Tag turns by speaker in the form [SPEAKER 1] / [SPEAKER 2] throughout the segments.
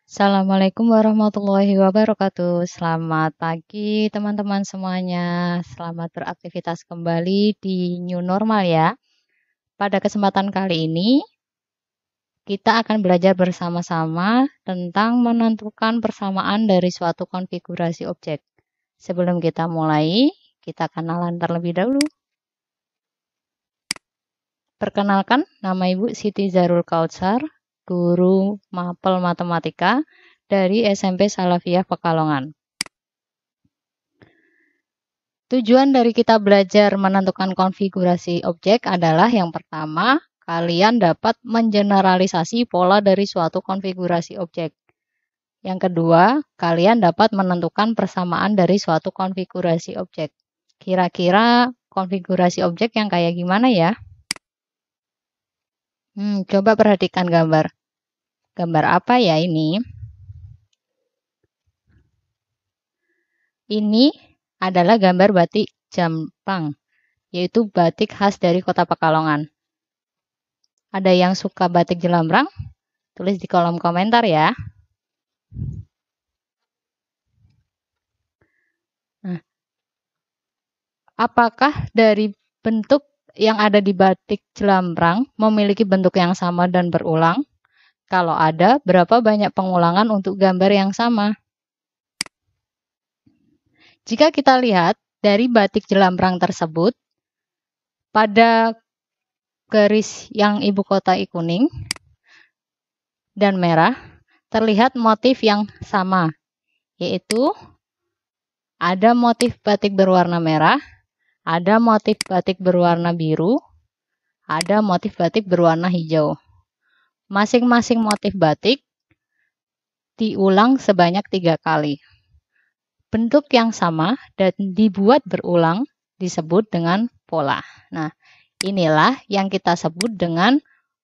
[SPEAKER 1] Assalamualaikum warahmatullahi wabarakatuh. Selamat pagi teman-teman semuanya. Selamat beraktivitas kembali di new normal ya. Pada kesempatan kali ini, kita akan belajar bersama-sama tentang menentukan persamaan dari suatu konfigurasi objek. Sebelum kita mulai, kita kenalan terlebih dahulu. Perkenalkan, nama Ibu Siti Zarul Kautsar, guru mapel matematika dari SMP Salafiyah Pekalongan. Tujuan dari kita belajar menentukan konfigurasi objek adalah yang pertama, kalian dapat mengeneralisasi pola dari suatu konfigurasi objek. Yang kedua, kalian dapat menentukan persamaan dari suatu konfigurasi objek. Kira-kira konfigurasi objek yang kayak gimana ya? Coba perhatikan gambar. Gambar apa ya ini? Ini adalah gambar batik Jampang, yaitu batik khas dari Kota Pekalongan. Ada yang suka batik jelambrang? Tulis di kolom komentar ya. Nah, apakah dari bentuk yang ada di batik jelambrang memiliki bentuk yang sama dan berulang? Kalau ada, berapa banyak pengulangan untuk gambar yang sama? Jika kita lihat dari batik jelambrang tersebut, pada garis yang ibu kota kuning dan merah, terlihat motif yang sama, yaitu ada motif batik berwarna merah, ada motif batik berwarna biru, ada motif batik berwarna hijau. Masing-masing motif batik diulang sebanyak 3 kali. Bentuk yang sama dan dibuat berulang disebut dengan pola. Nah, inilah yang kita sebut dengan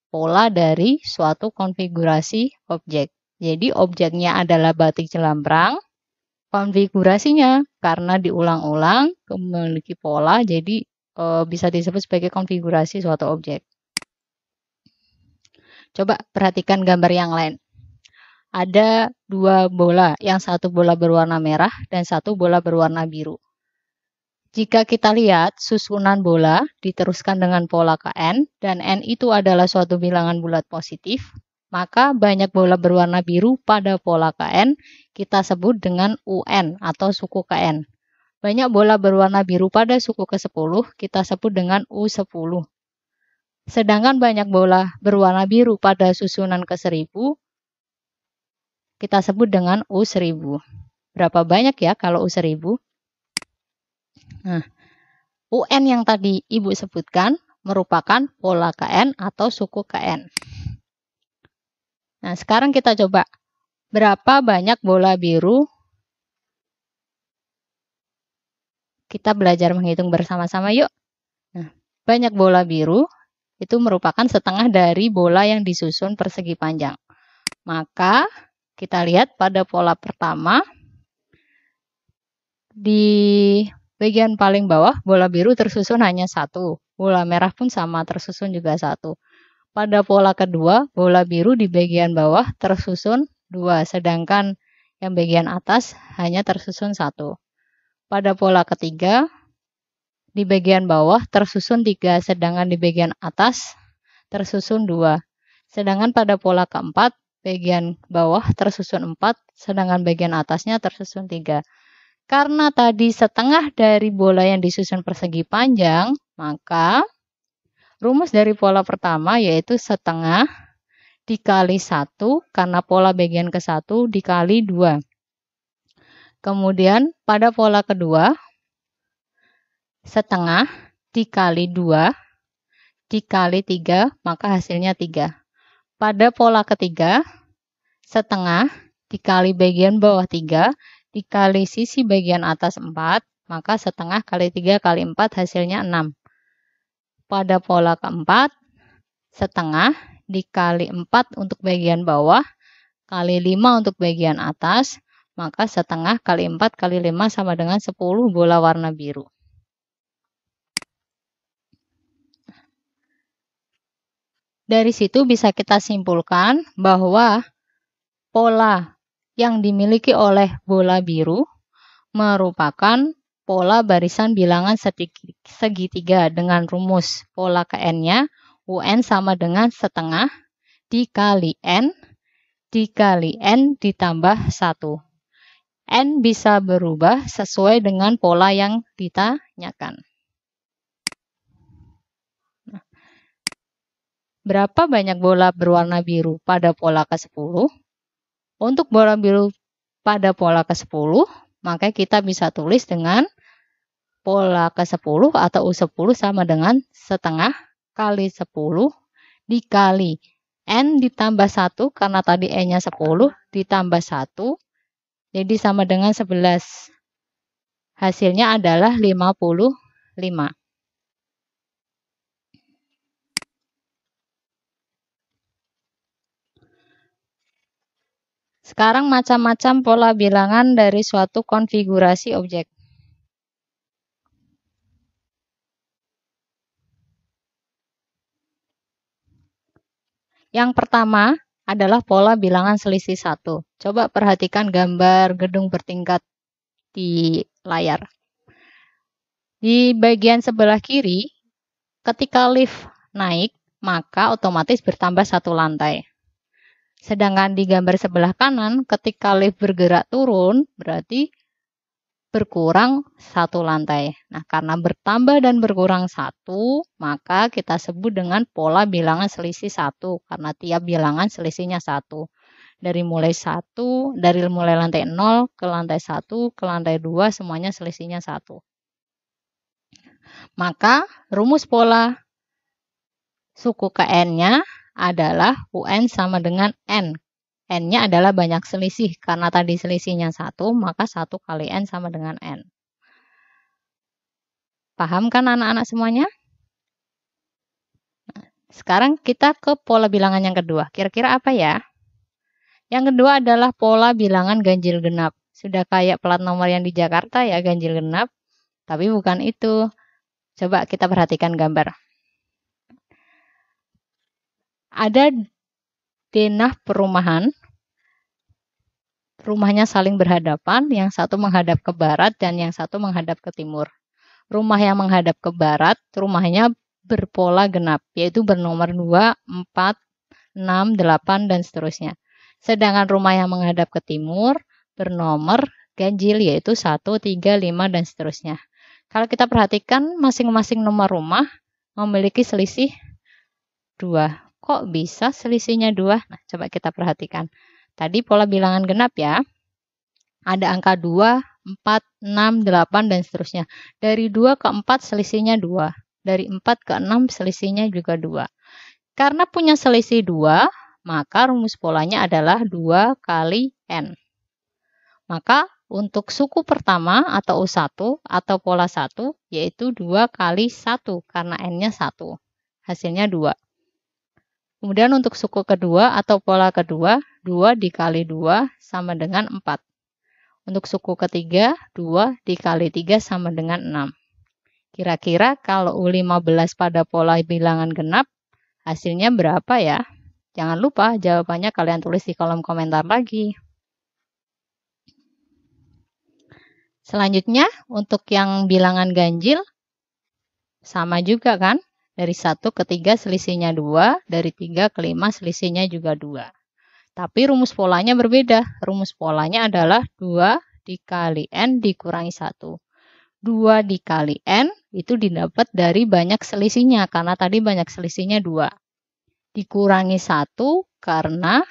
[SPEAKER 1] pola dari suatu konfigurasi objek. Jadi objeknya adalah batik jelambrang, konfigurasinya karena diulang-ulang memiliki pola, jadi bisa disebut sebagai konfigurasi suatu objek. Coba perhatikan gambar yang lain. Ada 2 bola, yang satu bola berwarna merah dan satu bola berwarna biru. Jika kita lihat susunan bola diteruskan dengan pola Kn, dan N itu adalah suatu bilangan bulat positif, maka banyak bola berwarna biru pada pola Kn kita sebut dengan UN atau suku Kn. Banyak bola berwarna biru pada suku ke-10 kita sebut dengan U10. Sedangkan banyak bola berwarna biru pada susunan ke-1000 kita sebut dengan U1000. Berapa banyak ya kalau U1000? Nah, UN yang tadi Ibu sebutkan merupakan pola Kn atau suku Kn. Nah, sekarang kita coba. Berapa banyak bola biru? Kita belajar menghitung bersama-sama yuk. Nah, banyak bola biru itu merupakan setengah dari bola yang disusun persegi panjang. Maka kita lihat pada pola pertama, di bagian paling bawah bola biru tersusun hanya 1. Bola merah pun sama tersusun juga 1. Pada pola kedua, bola biru di bagian bawah tersusun 2, sedangkan yang bagian atas hanya tersusun 1. Pada pola ketiga, di bagian bawah tersusun 3, sedangkan di bagian atas tersusun 2. Sedangkan pada pola keempat, bagian bawah tersusun 4, sedangkan bagian atasnya tersusun 3. Karena tadi setengah dari bola yang disusun persegi panjang, maka rumus dari pola pertama yaitu setengah dikali 1, karena pola bagian ke-1 dikali 2. Kemudian pada pola kedua, setengah dikali 2 dikali 3, maka hasilnya 3. Pada pola ketiga, setengah dikali bagian bawah 3 dikali sisi bagian atas 4, maka setengah kali 3 kali 4 hasilnya 6. Pada pola keempat, setengah dikali 4 untuk bagian bawah, kali 5 untuk bagian atas, maka setengah kali 4 kali 5 sama dengan 10 bola warna biru. Dari situ bisa kita simpulkan bahwa pola yang dimiliki oleh bola biru merupakan pola barisan bilangan segitiga dengan rumus pola ke n-nya UN sama dengan setengah dikali n ditambah 1. N bisa berubah sesuai dengan pola yang ditanyakan. Berapa banyak bola berwarna biru pada pola ke-10? Untuk bola biru pada pola ke-10, maka kita bisa tulis dengan pola ke-10 atau U10 sama dengan setengah kali 10 dikali N ditambah 1, karena tadi N-nya 10 ditambah 1, jadi sama dengan 11. Hasilnya adalah 55. Sekarang macam-macam pola bilangan dari suatu konfigurasi objek. Yang pertama adalah pola bilangan selisih 1. Coba perhatikan gambar gedung bertingkat di layar. Di bagian sebelah kiri, ketika lift naik, maka otomatis bertambah 1 lantai. Sedangkan di gambar sebelah kanan, ketika lift bergerak turun, berarti berkurang 1 lantai. Nah, karena bertambah dan berkurang 1, maka kita sebut dengan pola bilangan selisih 1, karena tiap bilangan selisihnya 1. Dari mulai lantai 0 ke lantai 1 ke lantai 2, semuanya selisihnya 1. Maka rumus pola suku ke n-nya adalah UN sama dengan N. N-nya adalah banyak selisih. Karena tadi selisihnya 1, maka 1 kali N sama dengan N. Paham kan anak-anak semuanya? Nah, sekarang kita ke pola bilangan yang kedua. Kira-kira apa ya? Yang kedua adalah pola bilangan ganjil genap. Sudah kayak plat nomor yang di Jakarta ya, ganjil genap. Tapi bukan itu. Coba kita perhatikan gambar. Ada denah perumahan. Rumahnya saling berhadapan, yang satu menghadap ke barat dan yang satu menghadap ke timur. Rumah yang menghadap ke barat, rumahnya berpola genap, yaitu bernomor 2, 4, 6, 8, dan seterusnya. Sedangkan rumah yang menghadap ke timur bernomor ganjil, yaitu 1, 3, 5, dan seterusnya. Kalau kita perhatikan, masing-masing nomor rumah memiliki selisih 2. Kok bisa selisihnya 2? Nah, coba kita perhatikan. Tadi pola bilangan genap ya. Ada angka 2, 4, 6, 8, dan seterusnya. Dari 2 ke 4 selisihnya 2. Dari 4 ke 6 selisihnya juga 2. Karena punya selisih 2, maka rumus polanya adalah 2 kali N. Maka untuk suku pertama atau U1 atau pola 1, yaitu 2 kali 1, karena N-nya 1. Hasilnya 2. Kemudian untuk suku kedua atau pola kedua, 2 dikali 2 sama dengan 4. Untuk suku ketiga, 2 dikali 3 sama dengan 6. Kira-kira kalau U15 pada pola bilangan genap, hasilnya berapa ya? Jangan lupa jawabannya kalian tulis di kolom komentar lagi. Selanjutnya, untuk yang bilangan ganjil, sama juga kan? Dari 1 ke 3 selisihnya 2, dari 3 ke 5 selisihnya juga 2. Tapi rumus polanya berbeda. Rumus polanya adalah 2 dikali N dikurangi 1. 2 dikali N itu didapat dari banyak selisihnya, karena tadi banyak selisihnya 2. Dikurangi 1 karena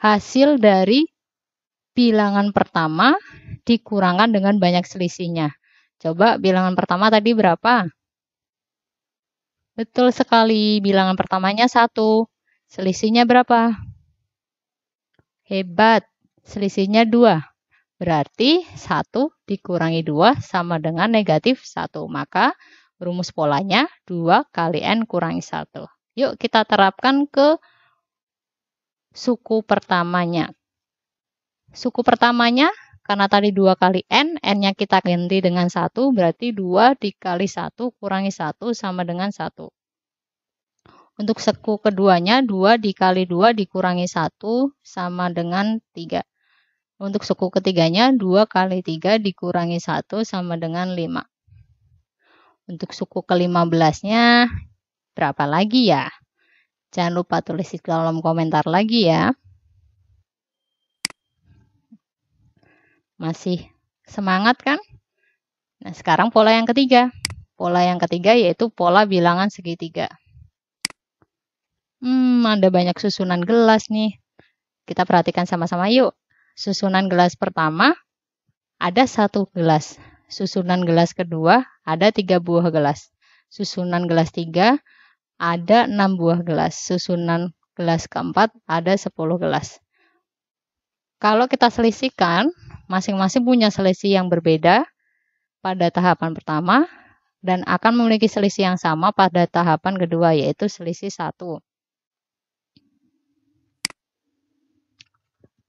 [SPEAKER 1] hasil dari bilangan pertama dikurangkan dengan banyak selisihnya. Coba bilangan pertama tadi berapa? Betul sekali, bilangan pertamanya 1. Selisihnya berapa? Hebat, selisihnya 2. Berarti 1 dikurangi 2 sama dengan negatif 1. Maka rumus polanya 2 kali N kurangi 1. Yuk kita terapkan ke suku pertamanya. Suku pertamanya, karena tadi 2 kali N, N-nya kita ganti dengan 1, berarti 2 dikali 1 kurangi 1 sama dengan 1. Untuk suku keduanya 2 dikali 2 dikurangi 1 sama dengan 3. Untuk suku ketiganya 2 kali 3 dikurangi 1 sama dengan 5. Untuk suku ke-15-nya berapa lagi ya? Jangan lupa tulis di kolom komentar lagi ya. Masih semangat kan? Nah, sekarang pola yang ketiga. Pola yang ketiga yaitu pola bilangan segitiga. Ada banyak susunan gelas nih. Kita perhatikan sama-sama yuk. Susunan gelas pertama ada 1 gelas. Susunan gelas kedua ada 3 buah gelas. Susunan gelas 3 ada 6 buah gelas. Susunan gelas keempat ada 10 gelas. Kalau kita selisihkan, masing-masing punya selisih yang berbeda pada tahapan pertama dan akan memiliki selisih yang sama pada tahapan kedua, yaitu selisih 1.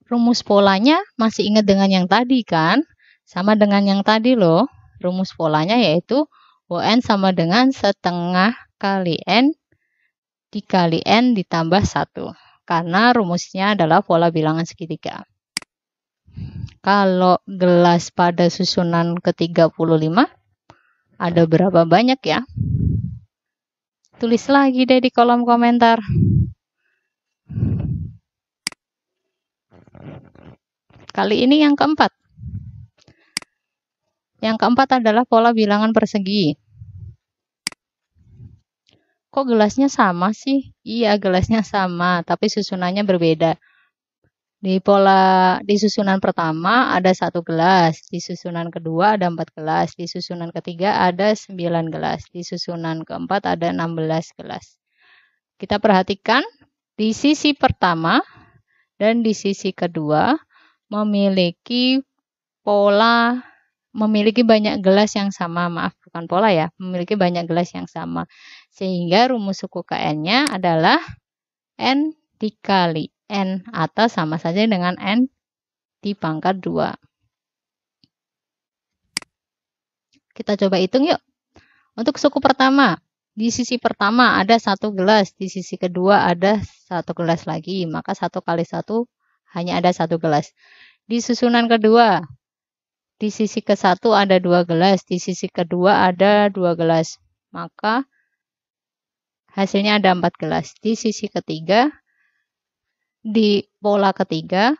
[SPEAKER 1] Rumus polanya masih ingat dengan yang tadi kan? Sama dengan yang tadi loh. Rumus polanya yaitu UN sama dengan setengah kali N dikali N ditambah 1. Karena rumusnya adalah pola bilangan segitiga. Kalau gelas pada susunan ke-35 ada berapa banyak ya? Tulis lagi deh di kolom komentar. Kali ini yang keempat. Yang keempat adalah pola bilangan persegi. Kok gelasnya sama sih? Iya, gelasnya sama, tapi susunannya berbeda. Di susunan pertama ada 1 gelas, di susunan kedua ada 4 gelas, di susunan ketiga ada 9 gelas, di susunan keempat ada 16 gelas. Kita perhatikan di sisi pertama dan di sisi kedua memiliki banyak gelas yang sama. Maaf, bukan pola ya, memiliki banyak gelas yang sama. Sehingga rumus suku KN-nya adalah N dikali N atas sama saja dengan N di pangkat 2. Kita coba hitung yuk. Untuk suku pertama, di sisi pertama ada 1 gelas, di sisi kedua ada 1 gelas lagi, maka 1 kali 1 hanya ada 1 gelas. Di susunan kedua, di sisi ke-1 ada 2 gelas, di sisi kedua ada 2 gelas, maka hasilnya ada 4 gelas. Di sisi ketiga, di pola ketiga,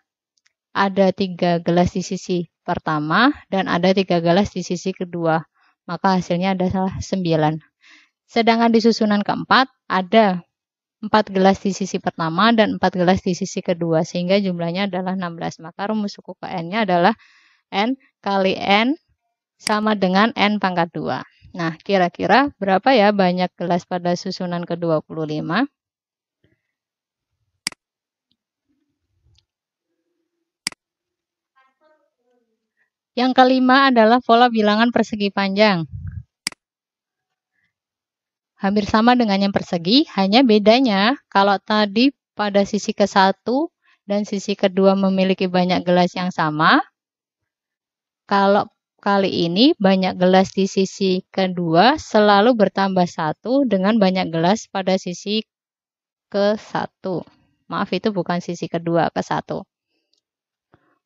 [SPEAKER 1] ada 3 gelas di sisi pertama dan ada 3 gelas di sisi kedua, maka hasilnya adalah 9. Sedangkan di susunan keempat ada 4 gelas di sisi pertama dan 4 gelas di sisi kedua, sehingga jumlahnya adalah 16. Maka rumus suku KN-nya adalah N kali N sama dengan N pangkat 2. Nah, kira-kira berapa ya banyak gelas pada susunan ke-25? Yang kelima adalah pola bilangan persegi panjang. Hampir sama dengan yang persegi, hanya bedanya kalau tadi pada sisi ke-1 dan sisi kedua memiliki banyak gelas yang sama, kalau kali ini banyak gelas di sisi kedua selalu bertambah 1 dengan banyak gelas pada sisi ke-1. Maaf, itu bukan sisi kedua, ke-1.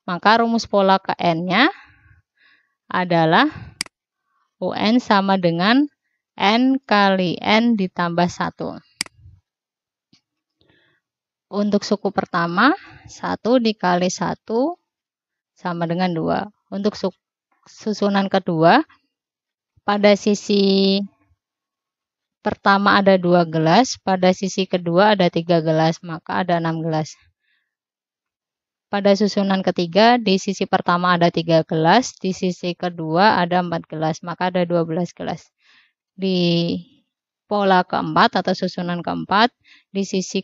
[SPEAKER 1] Maka rumus pola KN-nya adalah UN sama dengan N kali N ditambah 1. Untuk suku pertama, 1 dikali 1 sama dengan 2. Untuk susunan kedua, pada sisi pertama ada 2 gelas, pada sisi kedua ada 3 gelas, maka ada 6 gelas. Pada susunan ketiga, di sisi pertama ada 3 gelas, di sisi kedua ada 4 gelas, maka ada 12 gelas. Di pola keempat atau susunan keempat, di sisi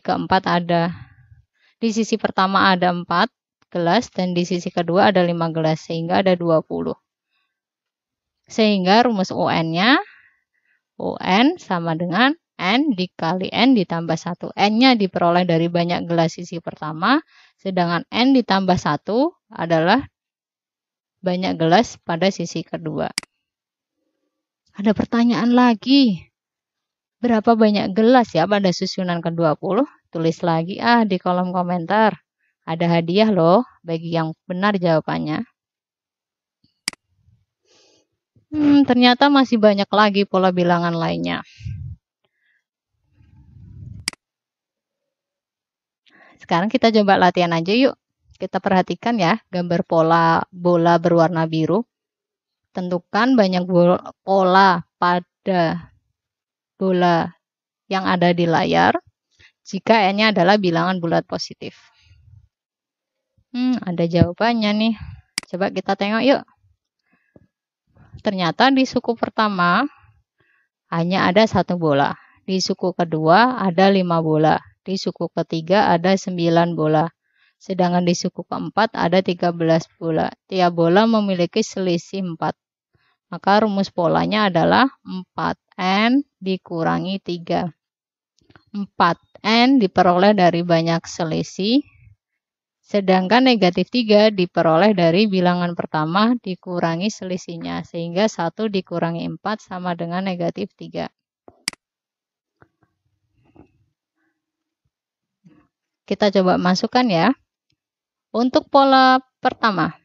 [SPEAKER 1] pertama ada 4 gelas dan di sisi kedua ada 5 gelas, sehingga ada 20. Sehingga rumus UN-nya UN sama dengan N dikali N ditambah 1. N-nya diperoleh dari banyak gelas sisi pertama, sedangkan N ditambah 1 adalah banyak gelas pada sisi kedua. Ada pertanyaan lagi. Berapa banyak gelas ya pada susunan ke-20? Tulis lagi di kolom komentar. Ada hadiah loh bagi yang benar jawabannya. Ternyata masih banyak lagi pola bilangan lainnya. Sekarang kita coba latihan aja yuk. Kita perhatikan ya gambar pola bola berwarna biru. Tentukan banyak pola pada bola yang ada di layar jika N-nya adalah bilangan bulat positif. Ada jawabannya nih. Coba kita tengok yuk. Ternyata di suku pertama hanya ada 1 bola. Di suku kedua ada 5 bola. Di suku ketiga ada 9 bola. Sedangkan di suku keempat ada 13 bola. Tiap bola memiliki selisih 4. Maka rumus polanya adalah 4N dikurangi 3. 4N diperoleh dari banyak selisih. Sedangkan negatif 3 diperoleh dari bilangan pertama dikurangi selisihnya. Sehingga 1 dikurangi 4 sama dengan negatif 3. Kita coba masukkan ya. Untuk pola pertama,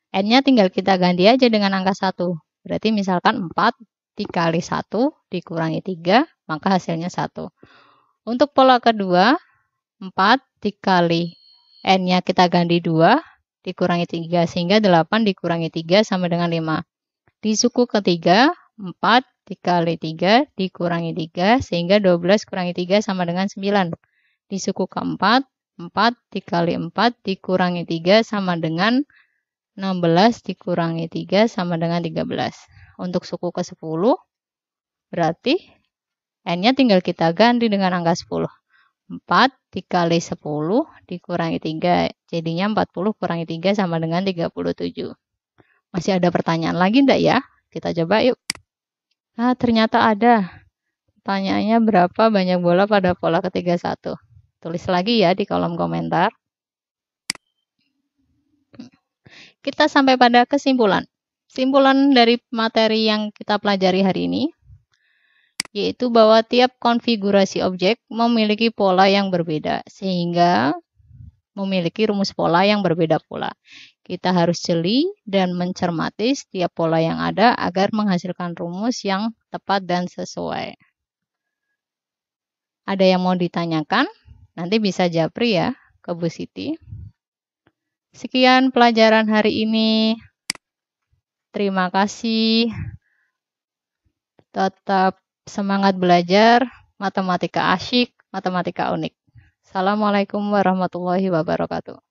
[SPEAKER 1] N-nya tinggal kita ganti aja dengan angka 1. Berarti misalkan 4 dikali 1 dikurangi 3, maka hasilnya 1. Untuk pola kedua, 4 dikali N-nya kita ganti 2 dikurangi 3, sehingga 8 dikurangi 3 sama dengan 5. Di suku ketiga, 4 dikali 3 dikurangi 3, sehingga 12 kurangi 3 sama dengan 9. Di suku keempat, 4 dikali 4 dikurangi 3 sama dengan 16 dikurangi 3 sama dengan 13. Untuk suku ke-10, berarti N-nya tinggal kita ganti dengan angka 10. 4 dikali 10 dikurangi 3, jadinya 40 kurangi 3 sama dengan 37. Masih ada pertanyaan lagi enggak ya? Kita coba yuk. Ternyata ada. Pertanyaannya berapa banyak bola pada pola ketiga 1? Tulis lagi ya di kolom komentar. Kita sampai pada kesimpulan. Kesimpulan dari materi yang kita pelajari hari ini, yaitu bahwa tiap konfigurasi objek memiliki pola yang berbeda, sehingga memiliki rumus pola yang berbeda pula. Kita harus jeli dan mencermati setiap pola yang ada agar menghasilkan rumus yang tepat dan sesuai. Ada yang mau ditanyakan? Nanti bisa japri ya ke Bu Siti. Sekian pelajaran hari ini. Terima kasih. Tetap semangat belajar. Matematika asyik, matematika unik. Assalamualaikum warahmatullahi wabarakatuh.